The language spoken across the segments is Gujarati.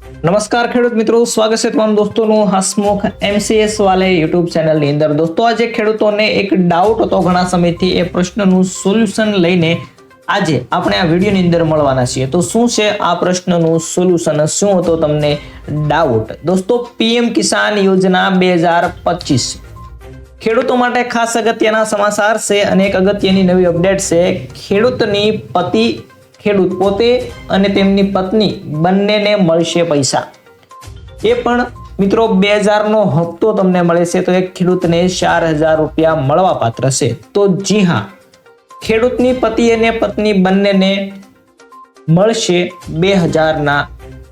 નમસ્કાર ખેડૂત મિત્રો, સ્વાગત છે તમામ દોસ્તોનું હસમુખ MCS વાલે યુટ્યુબ ચેનલની અંદર। દોસ્તો આજે ખેડૂતોને એક ડાઉટ હતો ઘણા સમયથી, એ પ્રશ્નનું સોલ્યુશન લઈને આજે આપણે આ વિડીયોની અંદર મળવાના છીએ। તો શું છે આ પ્રશ્નનું સોલ્યુશન, શું હતો તમને ડાઉટ? દોસ્તો PM કિસાન યોજના 2025 ખેડૂતો માટે ખાસ અગત્યના સમાચાર છે અને એક અગત્યની નવી અપડેટ છે। ખેડૂતની પતિ, ખેડૂત પોતે અને તેમની પત્ની બંનેને મળશે પૈસા। એ પણ મિત્રો 2000 નો હપ્તો તમને મળે છે, તો એક ખેડૂતને 4000 રૂપિયા મળવા પાત્ર છે। તો જી હા, ખેડૂતની પતિ અને પત્ની બંનેને મળશે 2000 ના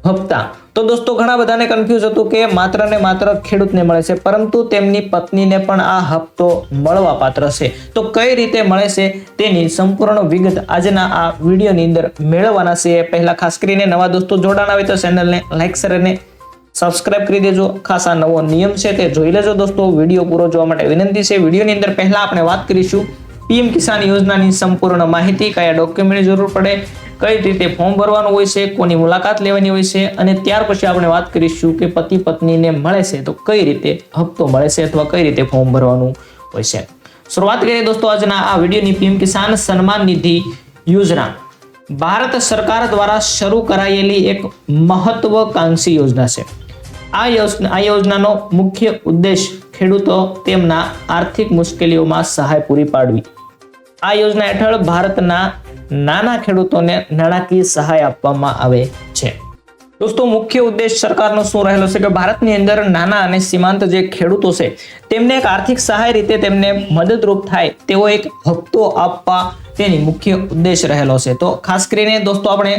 હપ્તા। તો દોસ્તો ઘણા બધાને કન્ફ્યુઝ હતું કે માત્ર ને માત્ર ખેડૂતને મળે છે, પરંતુ તેમની પત્નીને પણ આ હપ્તો મળવા પાત્ર છે। તો કઈ રીતે મળે છે તેની સંપૂર્ણ વિગત આજના આ વિડીયોની અંદર મેળવવાના છે। પહેલા ખાસ કરીને નવા દોસ્તો જોડાણા હોય તો ચેનલને લાઈક શેર અને સબસ્ક્રાઇબ કરી દેજો। ખાસ આ નવો નિયમ છે તે જોઈ લેજો દોસ્તો। વિડીયો પૂરો જોવા માટે વિનંતી છે। વિડીયોની અંદર પહેલા આપણે વાત કરીશું PM કિસાન યોજનાની સંપૂર્ણ માહિતી, કયા ડોક્યુમેન્ટની જરૂર પડે, કઈ રીતે ફોર્મ ભરવાનું હોય છે, કોની મુલાકાત લેવાની હોય છે, અને ત્યાર પછી આપણે વાત કરીશું કે પતિ પત્નીને મળે છે તો કઈ રીતે હપ્તો મળે છે અથવા કઈ રીતે ફોર્મ ભરવાનું હોય છે। શરૂઆત કરીએ દોસ્તો આજના આ વિડીયોની। PM કિસાન સન્માન નિધિ યોજના ભારત સરકાર દ્વારા શરૂ કરાયેલી એક મહત્વકાંક્ષી યોજના છે। આ યોજનાનો મુખ્ય ઉદ્દેશ ખેડૂતો તેમના આર્થિક મુશ્કેલીઓમાં સહાય પૂરી પાડવી। આ યોજના હેઠળ ભારતના નાના ખેડૂતોને નાણાકીય સહાય આપવામાં આવે છે। દોસ્તો મુખ્ય ઉદ્દેશ સરકારનો શું રહેલો છે કે ભારતની અંદર નાના અને સીમાંત જે ખેડૂતો છે તેમને એક આર્થિક સહાય રીતે તેમને મદદરૂપ થાય તેવો એક હપ્તો આપવા તેની મુખ્ય ઉદ્દેશ રહેલો છે। તો ખાસ કરીને દોસ્તો આપણે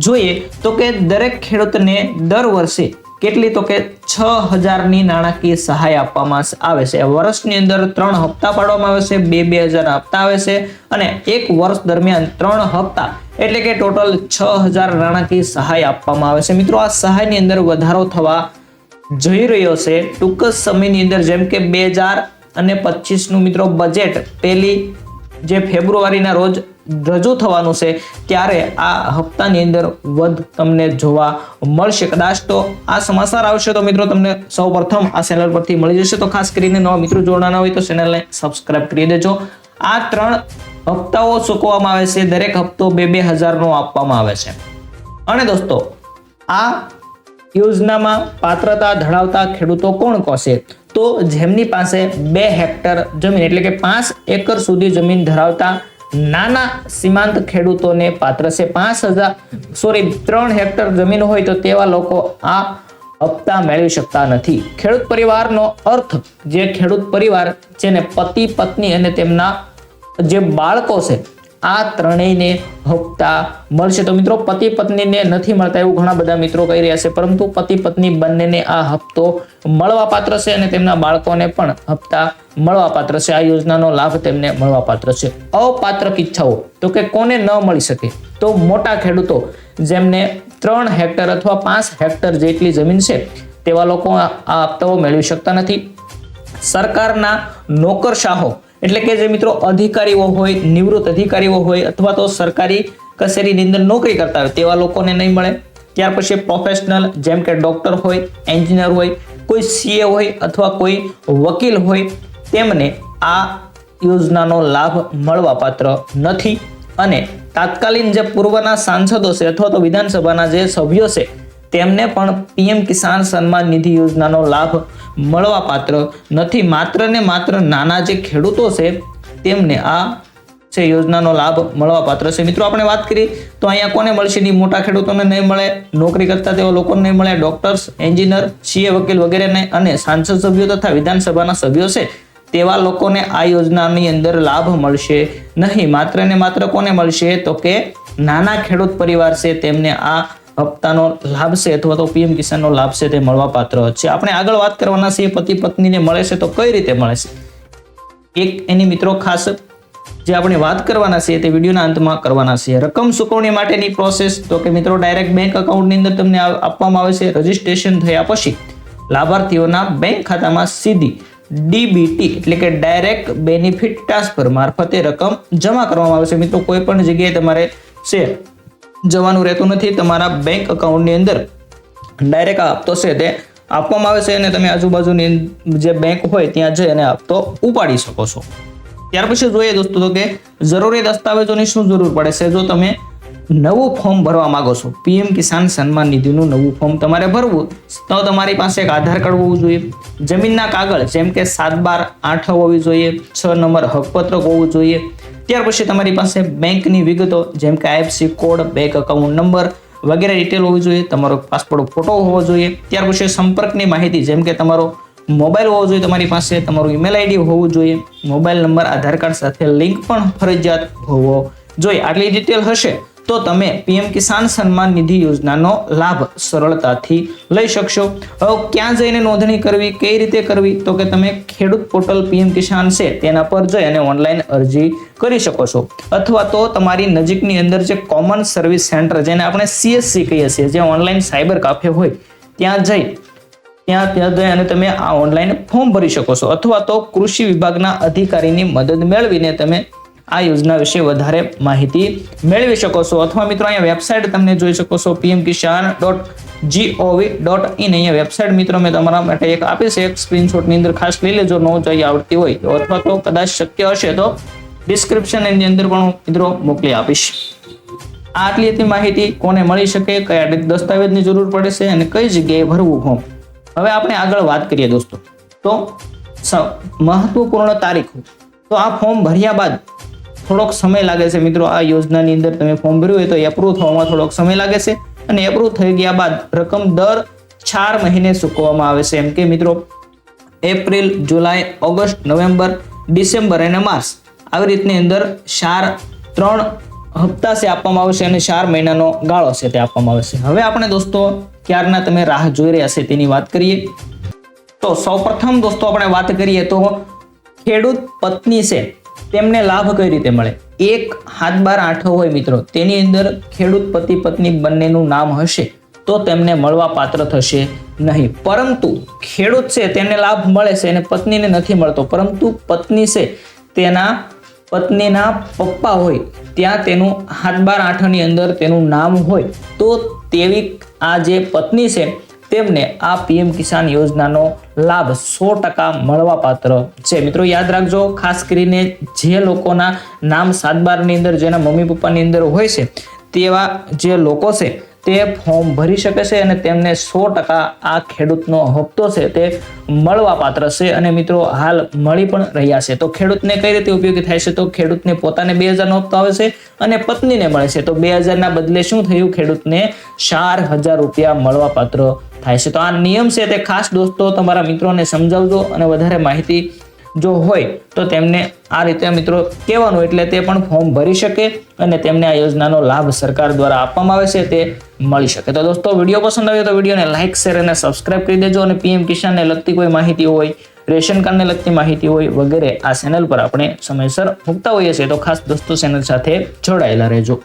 જોઈએ તો કે દરેક ખેડૂતને દર વર્ષે કેટલી તો કે 6000 ની નાણાકીય સહાય આપવામાં આવે છે। વર્ષની અંદર 3 હપ્તા પાડવામાં આવે છે, 2000 હપ્તા આવે છે અને એક વર્ષ દરમિયાન 3 હપ્તા એટલે કે ટોટલ 6000 નાણાકીય સહાય આપવામાં આવે છે। મિત્રો આ સહાયની અંદર વધારો થવા જઈ રહ્યો છે ટૂંક સમયની અંદર, જેમ કે 2025 નું મિત્રો બજેટ પહેલી જે ફેબ્રુઆરીના રોજ રજૂ થવાનું છે ત્યારે આ હપ્તાની અંદર વધ તમને જોવા મળશે। કદાચ તો આ સમાચાર આવશે તો મિત્રો તમને સૌપ્રથમ આ ચેનલ પરથી મળી જશે। તો ખાસ કરીને નવા મિત્રો જોડાના હોય તો ચેનલને સબસ્ક્રાઇબ કરી દેજો। આ 3 હપ્તાઓ ચૂકવવામાં આવે છે, દરેક હપ્તો 2000 નો આપવામાં આવે છે। અને દોસ્તો આ યોજનામાં પાત્રતા ધરાવતા ખેડૂતો કોણ છે? તો જેમની પાસે 2 હેક્ટર જમીન એટલે કે 5 એકર સુધી જમીન ધરાવતા નાના સીમાંત ખેડૂતોને પાત્ર છે। 3 હેક્ટર જમીન હોય તો તેવા લોકો આ હપ્તા મેળવી શકતા નથી। ખેડૂત પરિવારનો અર્થ જે ખેડૂત પરિવાર જેને પતિ પત્ની અને તેમના જે બાળકો છે આ ત્રણેયને હપ્તા મળશે। તો મિત્રો પતિ પત્નીને નથી મળતા એવું ઘણા બધા મિત્રો કહી રહ્યા છે, પરંતુ પતિ પત્ની બંનેને આ હપ્તો મળવા પાત્ર છે અને તેમના બાળકોને પણ હપ્તા મળવા પાત્ર છે। આ યોજનાનો લાભ તેમને મળવા પાત્ર છે। અપાત્ર કિચ્છાઓ તો કે કોને ન મળી શકે? તો મોટા ખેડૂતો જેમને 3 હેક્ટર અથવા 5 હેક્ટર જેટલી જમીન છે તેવા લોકો આ હપ્તાઓ મેળવી શકતા નથી। સરકારના નોકરશાહો એટલે કે જે મિત્રો અધિકારીઓ હોય, નિવૃત્ત અધિકારીઓ હોય અથવા તો સરકારી કચેરીની અંદર નોકરી કરતા હોય તેવા લોકોને નહીં મળે। ત્યાર પછી પ્રોફેશનલ જેમ કે ડોક્ટર હોય, એન્જિનિયર હોય, કોઈ CA હોય અથવા કોઈ વકીલ હોય તેમને આ યોજનાનો લાભ મળવા પાત્ર નથી। અને તાત્કાલિન જે પૂર્વના સાંસદો છે અથવા તો વિધાનસભાના જે સભ્યો છે તેમને પણ PM કિસાન સન્માન નિધિ યોજનાનો લાભ મળવા પાત્ર નથી। માત્ર ને માત્ર નાના જે ખેડૂતો છે તેમને આ છે યોજનાનો લાભ મળવા પાત્ર છે। મિત્રો આપણે વાત કરીએ તો અહીંયા કોને મળશે? મોટા ખેડૂતોને નહીં મળે, નોકરી કરતા તેવા લોકોને નહીં મળે, ડોક્ટર્સ, એન્જિનિયર, CA વકીલ વગેરેને અને સાંસદ સભ્યો તથા વિધાનસભાના સભ્યો છે તેવા લોકોને આ યોજનાની અંદર લાભ મળશે નહીં। માત્ર ને માત્ર કોને મળશે? તો કે નાના ખેડૂત પરિવાર છે તેમને આ હપ્તાનો લાભ છે અથવા તો PM કિસાનનો લાભ છે તે મળવા પાત્ર છે। આપણે આગળ વાત કરવાના છીએ પતિ પત્નીને મળે છે તો કઈ રીતે મળે છે। એક એની મિત્રો ખાસ જે આપણે વાત કરવાના છે તે વિડીયોના અંતમાં કરવાના છે। રકમ ચૂકવણી માટેની પ્રોસેસ તો કે મિત્રો ડાયરેક્ટ બેંક એકાઉન્ટની અંદર તમને આપવામાં આવે છે। રજીસ્ટ્રેશન થયા પછી લાભાર્થીઓના બેંક ખાતામાં સીધી DBT એટલે કે ડાયરેક્ટ બેનિફિટ ટ્રાન્સફર મારફતે રકમ જમા કરવામાં આવે છે। મિત્રો કોઈ પણ જગ્યાએ તમારે છે જવાનું રહેતું નથી, તમારા બેંક એકાઉન્ટની અંદર ડાયરેક્ટ આ હપ્તો છે તે આપવામાં આવે છે અને તમે આજુબાજુની જે બેંક હોય ત્યાં જઈ અને હપ્તો ઉપાડી શકો છો. ત્યાર પછી જોઈએ દોસ્તો તો કે જરૂરી દસ્તાવેજોની શું જરૂર પડે છે. જો તમે નવું ફોર્મ ભરવા માંગો છો, પીએમ કિસાન સન્માન નિધિનું નવું ફોર્મ તમારે ભરવું, તો તમારી પાસે એક આધાર કાર્ડ હોવું જોઈએ, જમીનના કાગળ જેમ કે 7/12 હોવી જોઈએ, 6 નંબર હકપત્રક હોવું જોઈએ. ત્યાર પછી તમારી પાસે બેંકની વિગતો જેમ કે IFSC code, bank account number વગેરે ડિટેલ હોવી જોઈએ, તમારો પાસપોર્ટ ફોટો હોવો જોઈએ. ત્યાર પછી સંપર્કની માહિતી જેમ કે તમારો મોબાઈલ હોવો જોઈએ તમારી પાસે, તમારું ઈમેલ આઈડી હોવું જોઈએ, મોબાઈલ નંબર આધાર કાર્ડ સાથે લિંક પણ ફરજિયાત હોવો જોઈએ. આટલી ડિટેલ હશે તો તમે પીએમ કિસાન સન્માન નિધિ યોજનાનો લાભ સરળતાથી લઈ શકશો. હવે ક્યાં જઈને નોંધણી કરવી, કઈ રીતે કરવી, તો કે તમે ખેડૂત પોર્ટલ પીએમ કિસાન છે તેના પર જઈ અને ઓનલાઈન અરજી કરી શકો છો, અથવા તો તમારી નજીકની અંદર જે કોમન સર્વિસ સેન્ટર જેને આપણે CSC કહીએ છીએ, જે ઓનલાઈન સાયબર કાફે હોય ત્યાં જઈ અને તમે આ ઓનલાઈન ફોર્મ ભરી શકો છો, અથવા તો કૃષિ વિભાગના અધિકારીની મદદ મેળવીને તમે આ યોજના વિશે વધારે માહિતી મેળવી શકો છો. અથવા મિત્રો અહીંયા વેબસાઇટ તમને જોઈ શકો છો pmkisan.gov.in. અહીંયા વેબસાઇટ મિત્રો મેં તમારા માટે એક આપી છે, એક સ્ક્રીનશોટની અંદર ખાસ લઈ લેજો, ન જોઈ આવડતી હોય તો, અથવા તો કદાચ શક્ય હશે તો ડિસ્ક્રિપ્શનની અંદર પણ મિત્રો મોકલી આપીશ. આટલી હતી માહિતી કોને મળી શકે, કયા દસ્તાવેજની જરૂર પડે છે અને કઈ જગ્યાએ ભરવું ફોર્મ. હવે આપણે આગળ વાત કરીએ દોસ્તો તો મહત્વપૂર્ણ તારીખો. તો આ ફોર્મ ભર્યા બાદ થોડોક સમય લાગે છે મિત્રો. આ યોજનાની અંદર તમે ફોર્મ ભર્યું હોય તો એપ્રુવ થવામાં થોડોક સમય લાગે છે, અને એપ્રુવ થઈ ગયા બાદ રકમ દર 4 મહિને ચૂકવવામાં આવે છે. એમ કે મિત્રો એપ્રિલ, જુલાઈ, ઓગસ્ટ, નવેમ્બર, ડિસેમ્બર અને માર્ચ આવી રીતની અંદર 3 હપ્તા છે આપવામાં આવશે અને 4 મહિનાનો ગાળો છે તે આપવામાં આવશે. હવે આપણે દોસ્તો ક્યારના તમે રાહ જોઈ રહ્યા છે તેની વાત કરીએ તો સૌપ્રથમ દોસ્તો આપણે વાત કરીએ તો ખેડૂત પત્ની છે તેમને લાભ કઈ રીતે મળે. 1/12 હોય મિત્રો, તેની અંદર ખેડૂત પતિ પત્ની બંનેનું નામ હશે તો તેમને મળવા પાત્ર થશે નહીં. પરંતુ ખેડૂત છે તેને લાભ મળે છે અને પત્નીને નથી મળતો, પરંતુ પત્ની છે તેના પત્નીના પપ્પા હોય ત્યાં તેનું 7/12 ની અંદર તેનું નામ હોય તો તેવી આ જે પત્ની છે તેમને આ પીએમ કિસાન યોજનાનો લાભ 100% મળવા પાત્ર છે. મિત્રો યાદ રાખજો, ખાસ કરીને જે લોકોના નામ 7/12 ની અંદર, જેના મમ્મી પપ્પાની અંદર હોય છે તેવા જે લોકો છે તે ફોર્મ ભરી શકે છે અને તેમને 100% આ ખેડૂતનો હપ્તો છે તે મળવા પાત્ર છે. અને મિત્રો હાલ મળી પણ રહ્યા છે. તો ખેડૂતને કઈ રીતે ઉપયોગી થાય છે, તો ખેડૂતને પોતાને 2000 નો હપ્તો આવે છે અને પત્નીને મળે છે, તો 2000 ના બદલે શું થયું, ખેડૂતને 4000 રૂપિયા મળવા પાત્ર થાય છે. તો આ નિયમ છે તે ખાસ દોસ્તો તમારા મિત્રોને સમજાવજો, અને વધારે માહિતી જો હોય તો તેમને આ રીતે મિત્રો કહેવાનું, એટલે તે પણ ફોર્મ ભરી શકે અને તેમને આ યોજનાનો લાભ સરકાર દ્વારા આપવામાં આવે છે તે મળી શકે. તો દોસ્તો વિડીયો પસંદ આવ્યો તો વિડીયોને લાઈક, શેર અને સબસ્ક્રાઇબ કરી દેજો. અને પીએમ કિસાનને લગતી કોઈ માહિતી હોય, રેશન કાર્ડને લગતી માહિતી હોય વગેરે આ ચેનલ પર આપણે સમયસર મૂકતા હોઈએ છીએ, તો ખાસ દોસ્તો ચેનલ સાથે જોડાયેલા રહેજો.